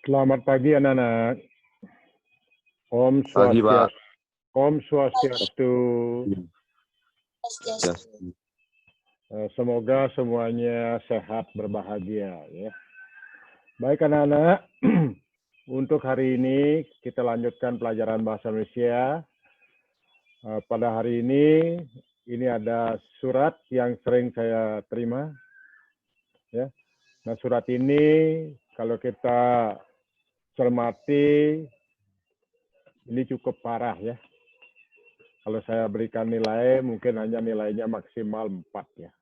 Selamat pagi anak-anak. Om Pagi, Pak. Swastiastu. Om Swastiastu. Ya. Semoga semuanya sehat berbahagia ya. Baik anak-anak, untuk hari ini kita lanjutkan pelajaran bahasa Indonesia. Pada hari ini ada surat yang sering saya terima ya. Nah, surat ini kalau kita cermati ini cukup parah ya. Kalau saya berikan nilai, mungkin hanya nilainya maksimal 4 ya.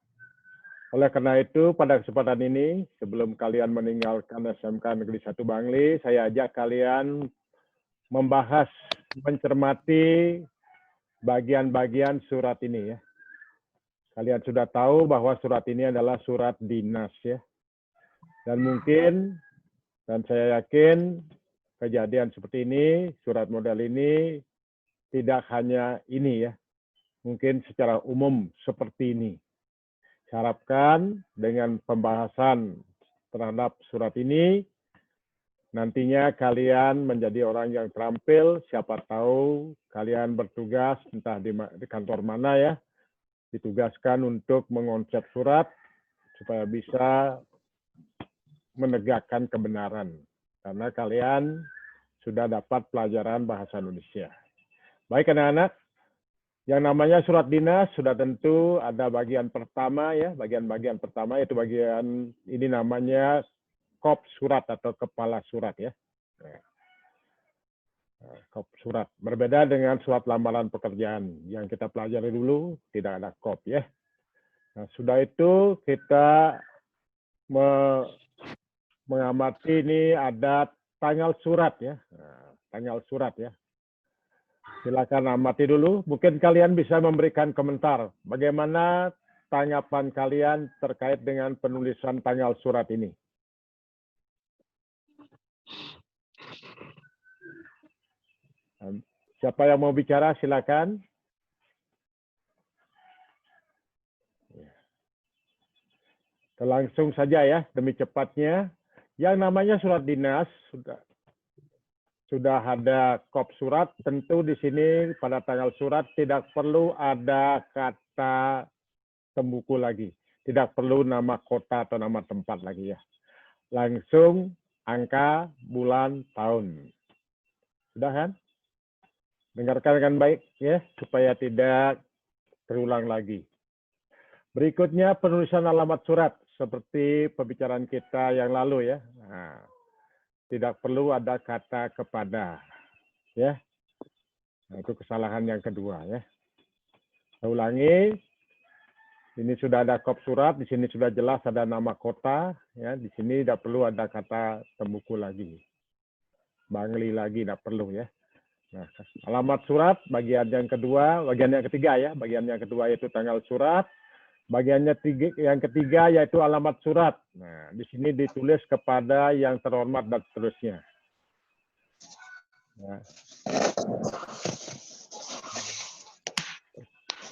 Oleh karena itu, pada kesempatan ini, sebelum kalian meninggalkan SMK Negeri 1 Bangli, saya ajak kalian membahas, mencermati bagian-bagian surat ini ya. Kalian sudah tahu bahwa surat ini adalah surat dinas ya. Dan mungkin, dan saya yakin, kejadian seperti ini, surat model ini, tidak hanya ini ya. Mungkin secara umum seperti ini. Saya harapkan dengan pembahasan terhadap surat ini, nantinya kalian menjadi orang yang terampil, siapa tahu kalian bertugas entah di kantor mana ya, ditugaskan untuk mengonsep surat supaya bisa menegakkan kebenaran. Karena kalian sudah dapat pelajaran bahasa Indonesia. Baik anak-anak, yang namanya surat dinas sudah tentu ada bagian pertama ya, bagian-bagian pertama yaitu bagian ini namanya kop surat atau kepala surat ya. Kop surat berbeda dengan surat lamaran pekerjaan yang kita pelajari dulu, tidak ada kop ya. Nah, sudah itu kita mengamati ini ada tanggal surat ya. Nah, tanggal surat ya. Silakan amati dulu. Mungkin kalian bisa memberikan komentar. Bagaimana tanggapan kalian terkait dengan penulisan tanggal surat ini? Siapa yang mau bicara, silakan. Langsung saja ya, demi cepatnya. Yang namanya surat dinas sudah ada kop surat, tentu di sini pada tanggal surat tidak perlu ada kata tembuku lagi. Tidak perlu nama kota atau nama tempat lagi ya. Langsung angka, bulan, tahun. Sudah kan? Dengarkan dengan baik ya, supaya tidak terulang lagi. Berikutnya penulisan alamat surat, seperti pembicaraan kita yang lalu ya. Nah, tidak perlu ada kata kepada, ya. Nah, itu kesalahan yang kedua ya. Saya ulangi, ini sudah ada kop surat, di sini sudah jelas ada nama kota, ya. Di sini tidak perlu ada kata tembuku lagi, Bangli lagi, tidak perlu ya. Nah, alamat surat bagian yang kedua, bagian yang ketiga ya, bagian yang kedua yaitu tanggal surat. Bagiannya yang ketiga yaitu alamat surat. Nah, di sini ditulis kepada yang terhormat dan seterusnya. Nah.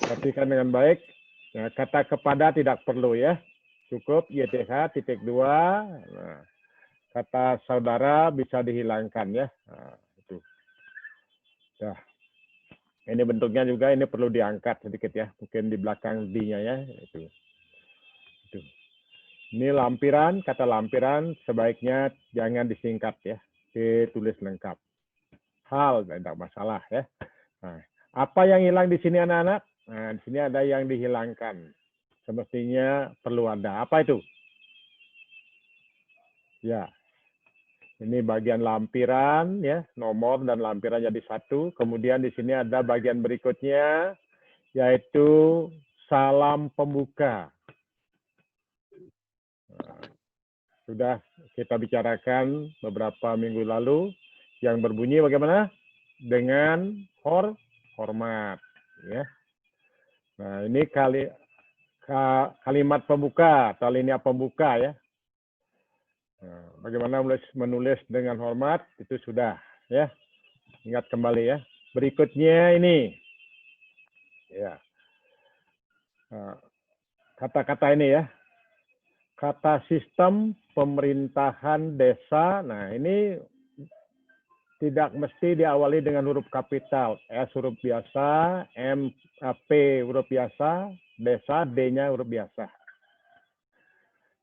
Perhatikan dengan baik. Nah, kata kepada tidak perlu ya. Cukup YTH titik 2. Nah, kata saudara bisa dihilangkan ya. Nah, itu. Nah, ini bentuknya juga ini perlu diangkat sedikit ya. Mungkin di belakang D-nya ya. Itu. Ini lampiran, kata lampiran sebaiknya jangan disingkat ya, ditulis lengkap. Hal, tidak masalah ya. Nah, apa yang hilang di sini anak-anak? Nah, di sini ada yang dihilangkan. Semestinya perlu ada. Apa itu? Ya, ini bagian lampiran ya, nomor dan lampiran jadi satu. Kemudian di sini ada bagian berikutnya, yaitu salam pembuka. Nah, sudah kita bicarakan beberapa minggu lalu yang berbunyi bagaimana? Dengan hormat ya. Nah, ini kalimat pembuka atau alinea pembuka ya. Nah, bagaimana menulis dengan hormat itu sudah ya. Ingat kembali ya. Berikutnya ini ya. Kata-kata ini ya. kata sistem pemerintahan desa. Nah, ini tidak mesti diawali dengan huruf kapital. S huruf biasa, P huruf biasa, desa, D-nya huruf biasa.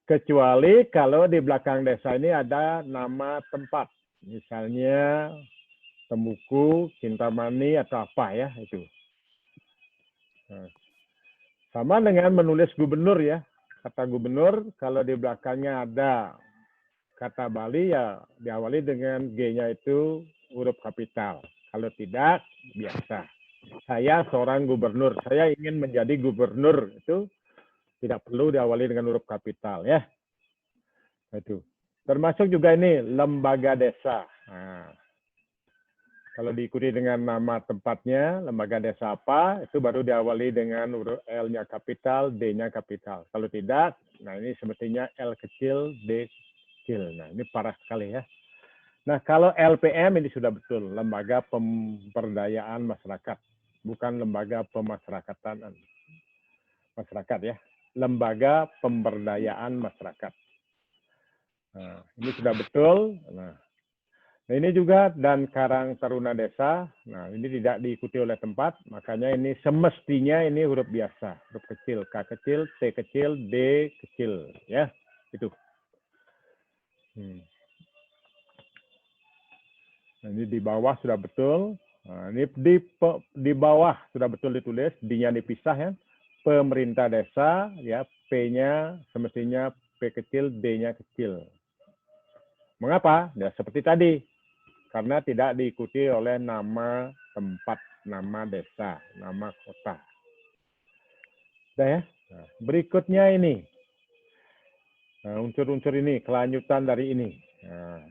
Kecuali kalau di belakang desa ini ada nama tempat. Misalnya Tembuku, Kintamani, atau apa ya itu. Nah, sama dengan menulis gubernur ya. Kata gubernur, kalau di belakangnya ada kata Bali ya diawali dengan G-nya itu huruf kapital. Kalau tidak, biasa. Saya seorang gubernur, saya ingin menjadi gubernur, itu tidak perlu diawali dengan huruf kapital ya. Itu. Termasuk juga ini lembaga desa. Nah, kalau diikuti dengan nama tempatnya, lembaga desa apa, itu baru diawali dengan huruf L-nya kapital, D-nya kapital. Kalau tidak, nah ini semestinya L kecil, D kecil. Nah, ini parah sekali ya. Nah, kalau LPM ini sudah betul, lembaga pemberdayaan masyarakat, bukan lembaga pemasyarakatan masyarakat ya. Lembaga pemberdayaan masyarakat. Nah, ini sudah betul. Nah, ini juga dan Karang Taruna Desa. Nah, ini tidak diikuti oleh tempat, makanya ini semestinya ini huruf biasa, huruf kecil, K kecil, T kecil, D kecil, ya, itu. Nah, ini di bawah sudah betul. Nah, ini di bawah sudah betul ditulis, D-nya dipisah ya. Pemerintah desa, ya, P-nya semestinya P kecil, D-nya kecil. Mengapa? Ya seperti tadi. Karena tidak diikuti oleh nama tempat, nama desa, nama kota. Sudah ya? Nah, berikutnya ini. Unsur-unsur ini, kelanjutan dari ini. Nah,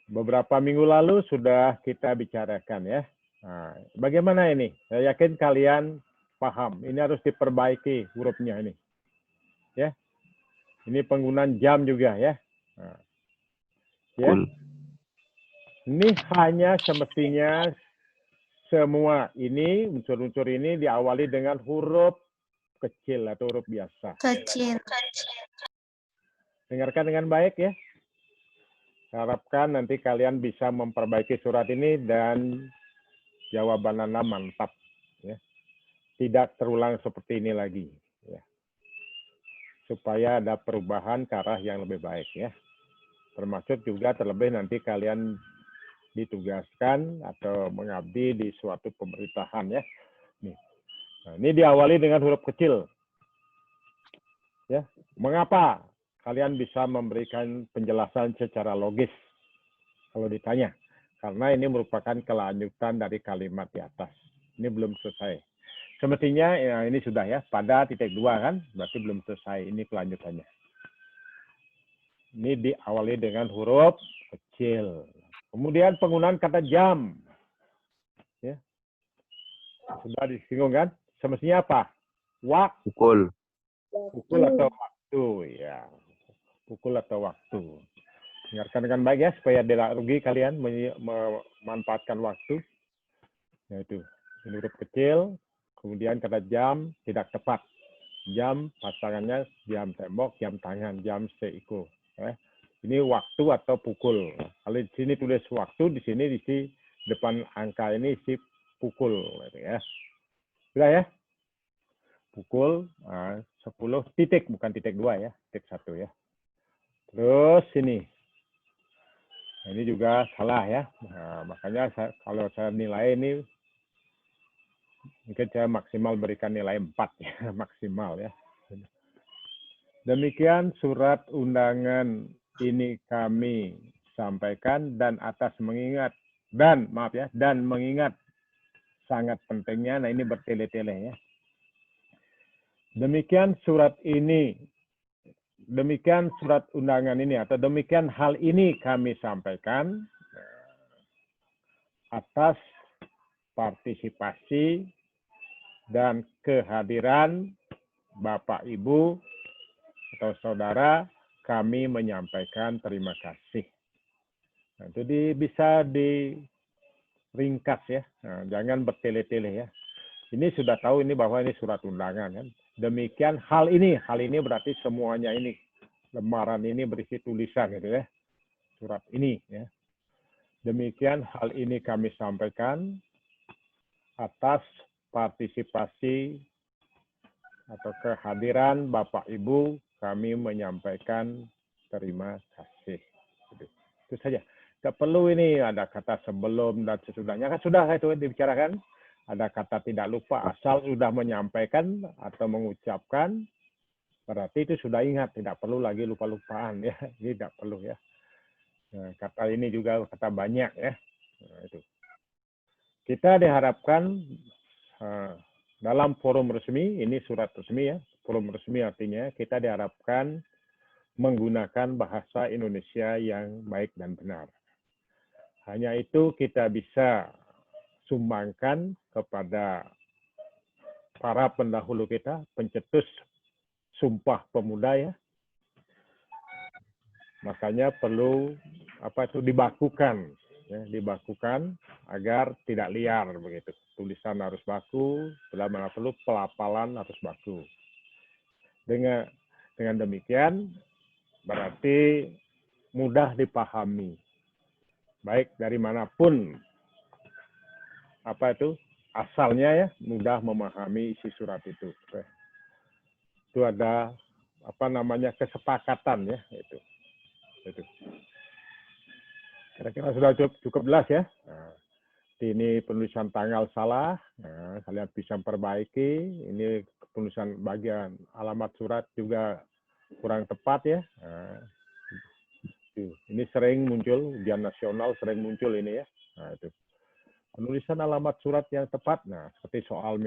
beberapa minggu lalu sudah kita bicarakan ya. Nah, bagaimana ini? Saya yakin kalian paham. Ini harus diperbaiki hurufnya ini. Ya. Ini penggunaan jam juga ya. Nah, ya. Ini hanya semestinya semua ini, unsur-unsur ini diawali dengan huruf kecil atau huruf biasa. Kecil. Dengarkan dengan baik ya. Harapkan nanti kalian bisa memperbaiki surat ini dan jawaban Anda mantap. Ya. Tidak terulang seperti ini lagi. Ya. Supaya ada perubahan ke arah yang lebih baik. Ya. Termasuk juga terlebih nanti kalian ditugaskan atau mengabdi di suatu pemerintahan ya. Nih. Nah, ini diawali dengan huruf kecil. Ya, mengapa kalian bisa memberikan penjelasan secara logis kalau ditanya? Karena ini merupakan kelanjutan dari kalimat di atas. Ini belum selesai. Semestinya ya, ini sudah ya pada titik 2 kan, berarti belum selesai. Ini kelanjutannya. Ini diawali dengan huruf kecil. Kemudian penggunaan kata jam. Ya. Sudah disinggung kan? Semestinya apa? Pukul. Pukul atau waktu. Ya. Pukul atau waktu. Dengarkan dengan baik ya, supaya tidak rugi kalian memanfaatkan waktu. Yaitu ini huruf kecil, kemudian kata jam tidak tepat. Jam pasangannya jam tembok, jam tangan, jam seiko. Ini waktu atau pukul. Kalau di sini tulis waktu, di sini di depan angka ini isi pukul. Ya. Sudah ya? Pukul 10 titik, bukan titik 2 ya, titik 1 ya. Terus ini. Nah, ini juga salah ya. Nah, makanya kalau saya nilai ini, mungkin saya maksimal berikan nilai 4 ya, maksimal ya. Demikian surat undangan ini kami sampaikan dan atas mengingat dan maaf ya dan mengingat sangat pentingnya. Nah ini bertele-tele ya. Demikian surat ini, demikian surat undangan ini atau demikian hal ini kami sampaikan atas partisipasi dan kehadiran Bapak Ibu atau saudara, kami menyampaikan terima kasih. Nah, itu bisa diringkas ya, nah, jangan bertele-tele ya. Ini sudah tahu ini bahwa ini surat undangan kan. Demikian hal ini berarti semuanya ini, lembaran ini berisi tulisan gitu ya, surat ini ya. Demikian hal ini kami sampaikan atas partisipasi atau kehadiran Bapak Ibu, kami menyampaikan terima kasih. Itu saja. Tidak perlu ini ada kata sebelum dan sesudahnya, kan sudah itu dibicarakan. Ada kata tidak lupa, asal sudah menyampaikan atau mengucapkan, berarti itu sudah ingat, tidak perlu lagi lupa-lupaan ya, tidak perlu ya. Nah, kata ini juga kata banyak ya. Nah, itu. Kita diharapkan dalam forum resmi, ini surat resmi ya, forum resmi artinya kita diharapkan menggunakan bahasa Indonesia yang baik dan benar. Hanya itu kita bisa sumbangkan kepada para pendahulu kita, pencetus Sumpah Pemuda ya. Makanya perlu dibakukan, ya, dibakukan agar tidak liar begitu. Tulisan harus baku, bila mana perlu pelafalan harus baku. Dengan demikian berarti mudah dipahami, baik dari manapun asalnya ya, mudah memahami isi surat itu. Itu ada kesepakatan ya itu. Kira-kira sudah cukup jelas ya. Nah, ini penulisan tanggal salah, nah, kalian bisa perbaiki. Ini penulisan bagian alamat surat juga kurang tepat ya. Nah, ini sering muncul, ujian nasional sering muncul ini ya. Nah, itu. Penulisan alamat surat yang tepat, nah seperti soal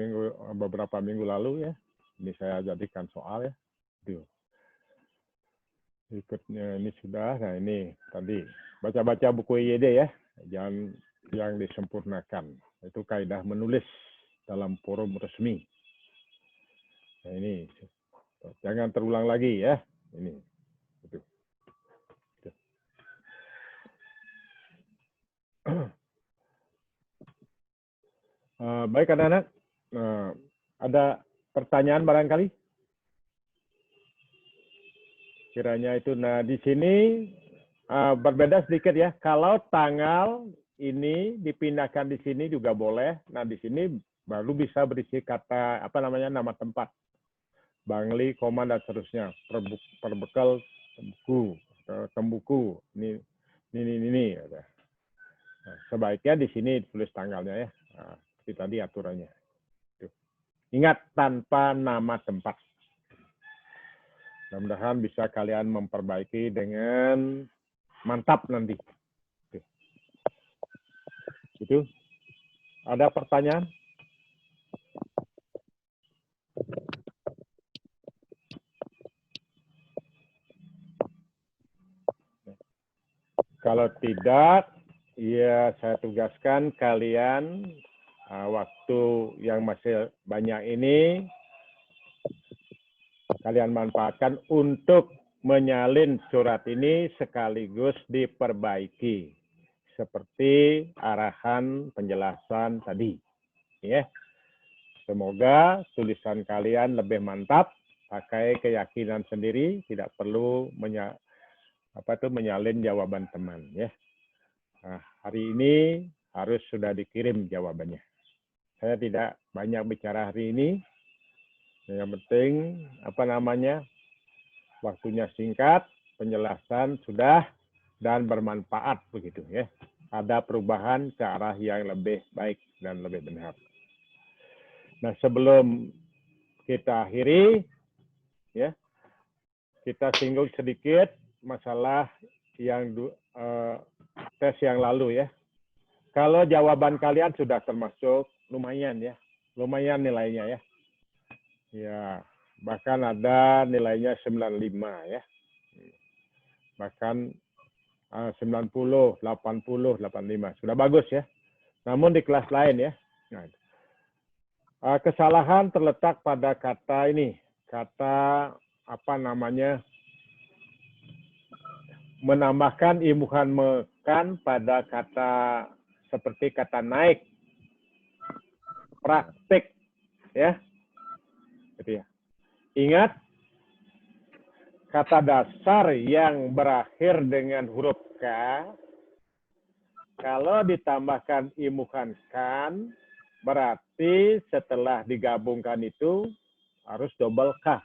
beberapa minggu lalu ya, ini saya jadikan soal ya. Itu. Berikutnya ini sudah, nah ini tadi baca-baca buku IYD ya, yang disempurnakan. Itu kaidah menulis dalam forum resmi. Nah ini, jangan terulang lagi ya. Ini. Itu. Baik anak-anak, ada pertanyaan barangkali? Kiranya itu, nah di sini berbeda sedikit ya. Kalau tanggal ini dipindahkan di sini juga boleh. Nah di sini baru bisa berisi kata nama tempat, Bangli, koma dan seterusnya. Perbekal, tembuku, ini. Nah, sebaiknya di sini tulis tanggalnya ya. Nah, seperti tadi aturannya. Ingat tanpa nama tempat. Mudah-mudahan bisa kalian memperbaiki dengan mantap nanti. Itu. Ada pertanyaan? Kalau tidak, ya saya tugaskan kalian waktu yang masih banyak ini kalian manfaatkan untuk menyalin surat ini sekaligus diperbaiki seperti arahan penjelasan tadi. Ya. Semoga tulisan kalian lebih mantap, pakai keyakinan sendiri, tidak perlu menyalin jawaban teman ya. Nah, hari ini harus sudah dikirim jawabannya. Saya tidak banyak bicara hari ini. Yang penting waktunya singkat, penjelasan sudah dan bermanfaat begitu ya. Ada perubahan ke arah yang lebih baik dan lebih benar. Nah, sebelum kita akhiri ya, kita singgung sedikit masalah yang tes yang lalu ya. Kalau jawaban kalian sudah termasuk lumayan ya. Lumayan nilainya ya. Ya, bahkan ada nilainya 95 ya. Bahkan 90, 80, 85. Sudah bagus ya. Namun di kelas lain ya. Nah, kesalahan terletak pada kata ini. Kata menambahkan imbuhan mekan pada kata seperti kata naik, praktik, ya, gitu ya. Ingat, kata dasar yang berakhir dengan huruf K, kalau ditambahkan imukan kan, berarti setelah digabungkan itu harus double K.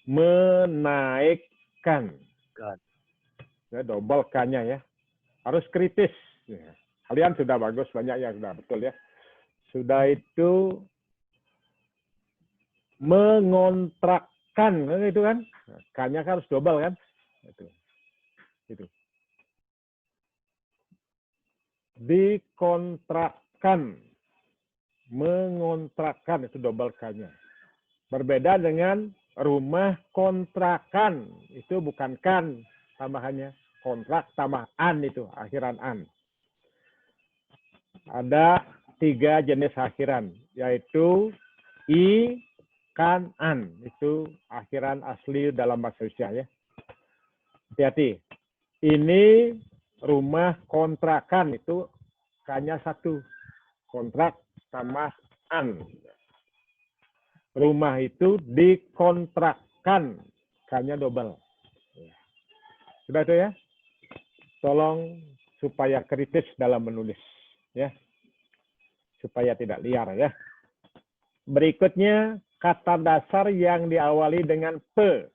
Menaikkan. Ya, double K-nya ya. Harus kritis. Ya. Kalian sudah bagus, banyak yang sudah betul ya. Sudah itu mengontrakkan, itu kan? K-nya kan harus double kan? Itu. Dikontrakkan, mengontrakkan itu double K-nya. Berbeda dengan rumah kontrakan, itu bukan kan tambahannya, kontrak tambah an itu, akhiran an. Ada 3 jenis akhiran, yaitu i, kan, an. Itu akhiran asli dalam bahasa Indonesia ya. Hati-hati. Ini rumah kontrakan, itu K-nya 1. Kontrak tambah an. Rumah itu dikontrakkan, K-nya double. Sudah itu ya? Tolong supaya kritis dalam menulis ya. Supaya tidak liar ya. Berikutnya kata dasar yang diawali dengan P.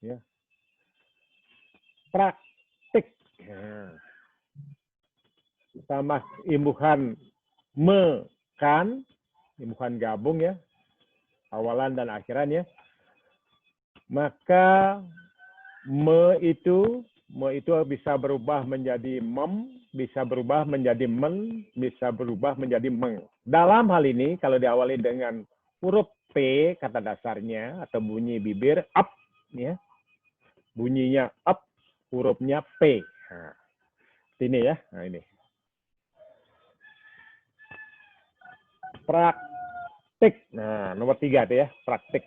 Ya. Praktik. Tambah imbuhan me, kan, imbuhan gabung ya. Awalan dan akhiran ya. Maka me itu bisa berubah menjadi mem, bisa berubah menjadi men, bisa berubah menjadi meng. Dalam hal ini, kalau diawali dengan huruf P, kata dasarnya, atau bunyi bibir, up, ya. Bunyinya up, hurufnya P. Nah, ini ya, nah ini. Praktik, nah nomor 3 itu ya, praktik.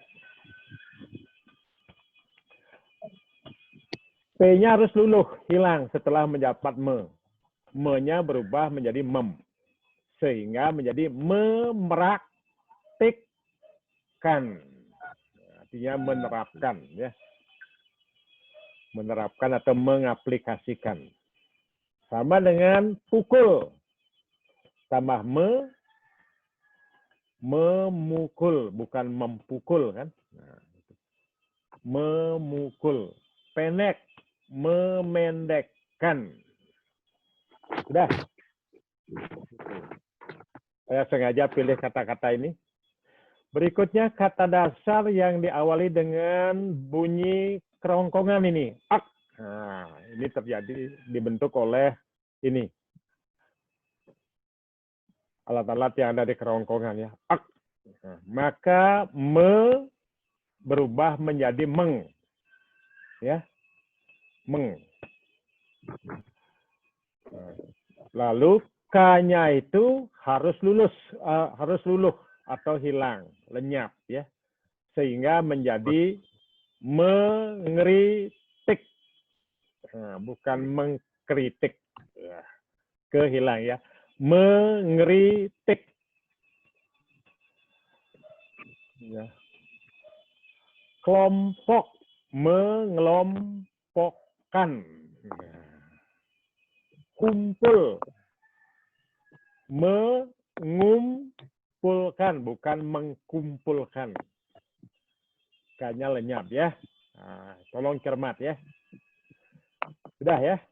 P-nya harus luluh, hilang setelah mendapat me. Me-nya berubah menjadi mem. Sehingga menjadi mempraktikkan. Artinya menerapkan. Ya. Menerapkan atau mengaplikasikan. Sama dengan pukul. Tambah memukul. Bukan mempukul kan. Nah, memukul. Pendek. Memendekkan. Sudah. Saya sengaja pilih kata-kata ini. Berikutnya kata dasar yang diawali dengan bunyi kerongkongan ini. Ak. Nah, ini terjadi dibentuk oleh ini. Alat-alat yang ada di kerongkongan ya. Ak. Nah, maka me berubah menjadi meng. Ya. Meng. Lalu K-nya itu harus luluh atau hilang, lenyap ya. Sehingga menjadi mengeritik. Nah, bukan mengkritik. Ya. Kehilang ya. Mengeritik. Ya. Kelompok, mengelompokkan. Kumpul, mengumpulkan, bukan mengkumpulkan. K-nya lenyap ya. Nah, tolong cermat ya. Sudah ya.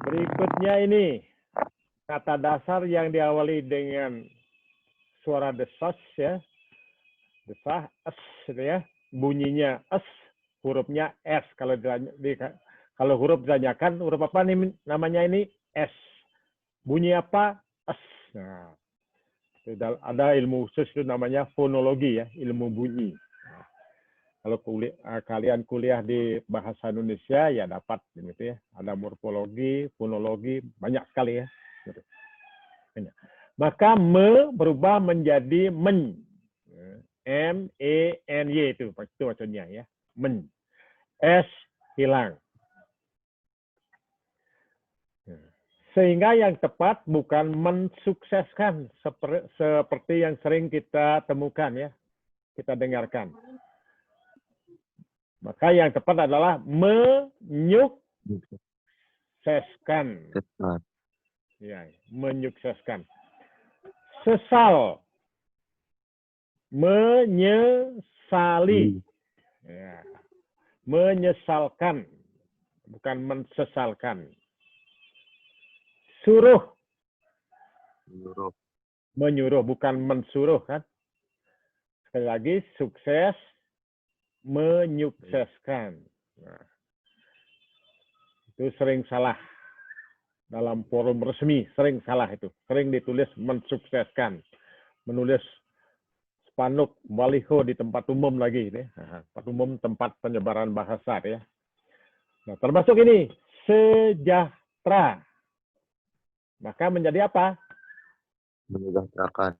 Berikutnya ini kata dasar yang diawali dengan suara desas ya. Desah, es gitu ya. Bunyinya es, hurufnya S. Kalau huruf ditanyakan, huruf apa nih namanya ini? S. Bunyi apa? S. Nah, ada ilmu khusus itu namanya fonologi ya, ilmu bunyi. Nah, kalau kalian kuliah di bahasa Indonesia ya dapat gitu ya. Ada morfologi, fonologi, banyak sekali ya. Gitu. Maka me berubah menjadi men. M-E-N-Y itu maksudnya ya. Men. S hilang. Sehingga yang tepat bukan mensukseskan seperti yang sering kita temukan ya, kita dengarkan. Maka yang tepat adalah menyukseskan. Ya, menyukseskan. Sesal, menyesali. Ya. Menyesalkan, bukan mensesalkan. Suruh, menyuruh, bukan mensuruh kan. Sekali lagi, sukses, menyukseskan. Nah, itu sering salah. Dalam forum resmi, sering salah itu. Sering ditulis mensukseskan. Menulis spanduk, baliho di tempat umum lagi. Tempat umum, tempat penyebaran bahasa. Ya. Nah, termasuk ini, sejahtera. Maka menjadi apa? Menyejahterakan.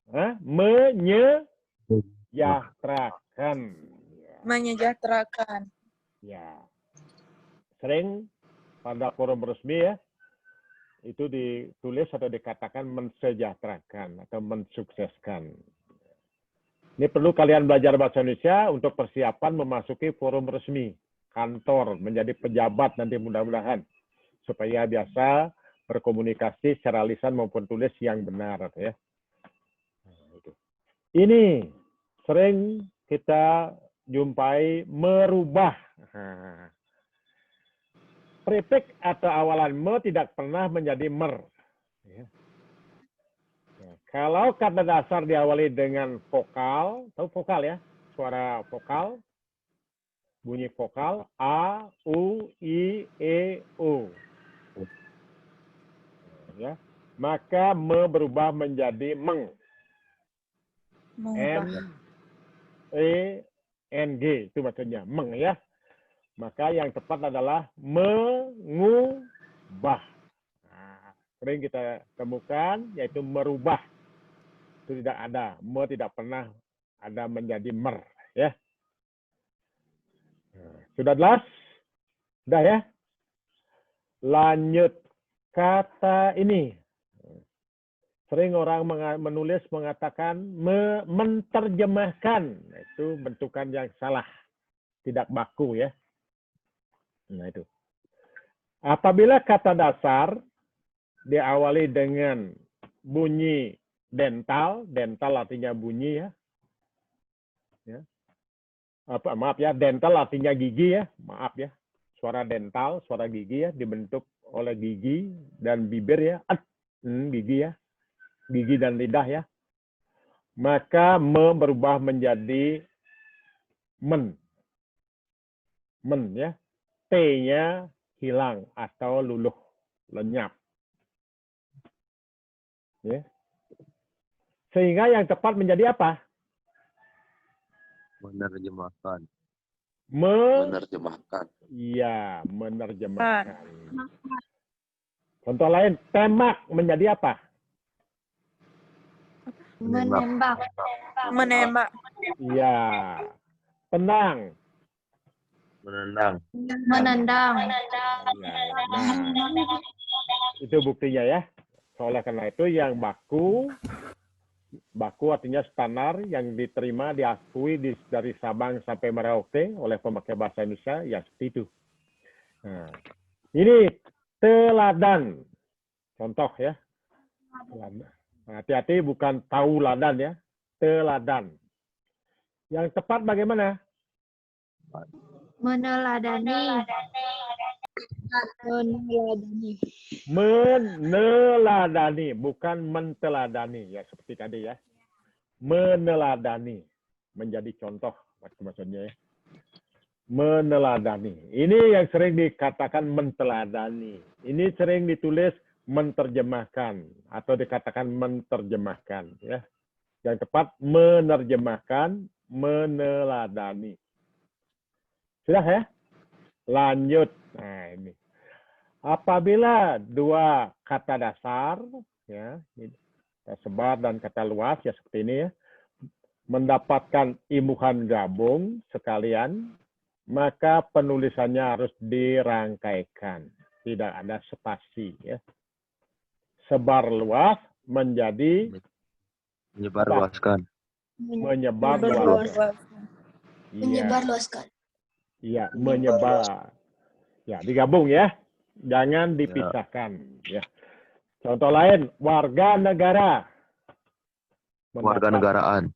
Menyejahterakan. Menyejahterakan. Ya. Sering pada forum resmi ya, itu ditulis atau dikatakan mensejahterakan atau mensukseskan. Ini perlu kalian belajar bahasa Indonesia untuk persiapan memasuki forum resmi, kantor, menjadi pejabat nanti mudah-mudahan. Supaya biasa berkomunikasi secara lisan maupun tulis yang benar. Ya. Ini sering kita jumpai merubah. Prefix atau awalan me tidak pernah menjadi mer. Ya. Nah, kalau kata dasar diawali dengan vokal, tahu vokal ya? Suara vokal, bunyi vokal, A, U, I, E, U. Ya. Maka me berubah menjadi meng. M, E, N, G. Itu maksudnya, meng ya. Maka yang tepat adalah mengubah. Nah, sering kita temukan yaitu merubah. Itu tidak ada. Me tidak pernah ada menjadi mer. Ya. Sudah jelas? Sudah ya? Lanjut kata ini. Sering orang menulis mengatakan menterjemahkan. Itu bentukan yang salah. Tidak baku ya. Nah itu. Apabila kata dasar diawali dengan bunyi dental, dental artinya bunyi ya. Maaf ya, dental artinya gigi ya, maaf ya. Suara dental, suara gigi ya, dibentuk oleh gigi dan bibir ya, gigi ya, gigi dan lidah ya. Maka me berubah menjadi men ya. T-nya hilang atau luluh, lenyap. Ya. Sehingga yang tepat menjadi apa? Menerjemahkan. Menerjemahkan. Iya, menerjemahkan. Contoh lain, tembak menjadi apa? Menembak. Menembak. Iya. Tenang. Menendang. Menendang. Nah, itu buktinya ya. Oleh karena itu yang baku artinya standar yang diterima, diakui dari Sabang sampai Merauke oleh pemakai bahasa Indonesia, ya seperti itu. Nah, ini teladan. Contoh ya. Hati-hati bukan tauladan ya. Teladan. Yang tepat bagaimana? Meneladani. Meneladani, bukan menteladani ya seperti tadi ya. Meneladani menjadi contoh maksudnya ya. Meneladani. Ini yang sering dikatakan menteladani. Ini sering ditulis menterjemahkan atau dikatakan menterjemahkan ya. Yang tepat menerjemahkan, meneladani. Sudah ya? Lanjut. Nah, ini. Apabila dua kata dasar ya, kata sebar dan kata luas ya seperti ini ya, mendapatkan imbuhan gabung sekalian, maka penulisannya harus dirangkaikan. tidak ada spasi ya. Sebar luas menjadi Menyebarluaskan. menyebar luas. Iya, Menyebarluaskan. iya, menyebar. Ya, digabung ya. Jangan dipisahkan ya. Contoh lain, warga negara. Warganegaraan.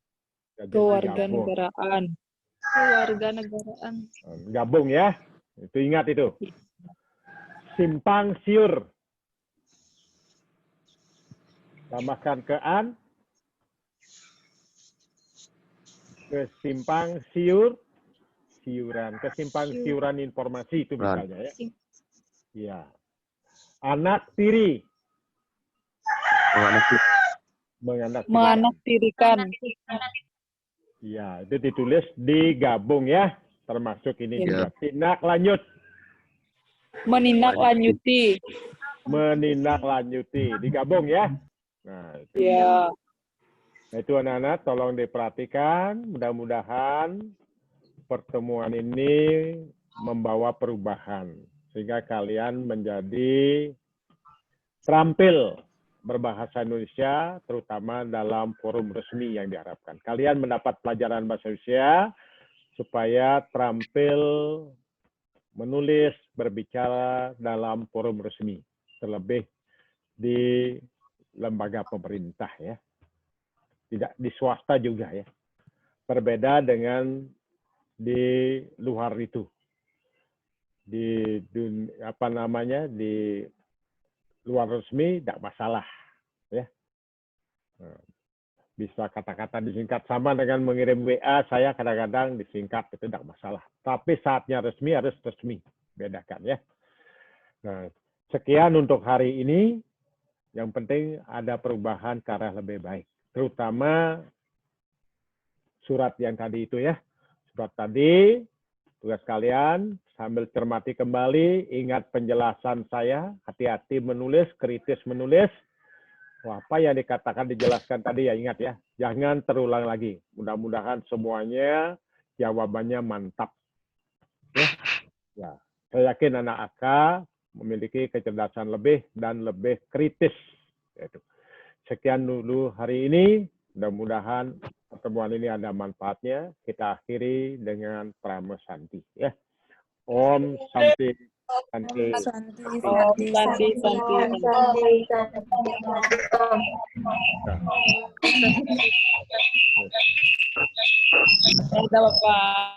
Kewarganegaraan. Kewarganegaraan. Gabung ya. Itu ingat itu. Simpang siur. Tambahkan ke an. Kesimpang siur. Siuran. Kesimpang siuran informasi itu misalnya ya. Iya. Anak tiri. Menganaktirikan. Iya, itu ditulis digabung ya. Termasuk ini juga. Tindak lanjut. Menindaklanjuti. Menindaklanjuti. Digabung ya. Nah, itu. Ya. Nah, itu anak-anak tolong diperhatikan. Mudah-mudahan pertemuan ini membawa perubahan. Sehingga kalian menjadi terampil berbahasa Indonesia, terutama dalam forum resmi yang diharapkan. Kalian mendapat pelajaran bahasa Indonesia supaya terampil menulis, berbicara dalam forum resmi, terlebih di lembaga pemerintah ya, tidak di swasta juga ya. Berbeda dengan di luar itu, di di luar resmi tidak masalah ya. Bisa kata-kata disingkat, sama dengan mengirim WA, saya kadang-kadang disingkat, itu tidak masalah. Tapi saatnya resmi harus resmi, bedakan ya. Nah, sekian untuk hari ini. Yang penting ada perubahan ke arah lebih baik, terutama surat yang tadi itu ya. Surat tadi, tugas kalian sambil cermati kembali, ingat penjelasan saya, hati-hati menulis, kritis menulis. Wah, apa yang dikatakan, dijelaskan tadi ya, ingat ya, jangan terulang lagi. Mudah-mudahan semuanya jawabannya mantap. Ya, saya yakin anak AK memiliki kecerdasan lebih dan lebih kritis. Sekian dulu hari ini. Mudah-mudahan pertemuan ini ada manfaatnya. Kita akhiri dengan Prama Santi. Ya. Om Santi. Santi. Om Santi. Bapak.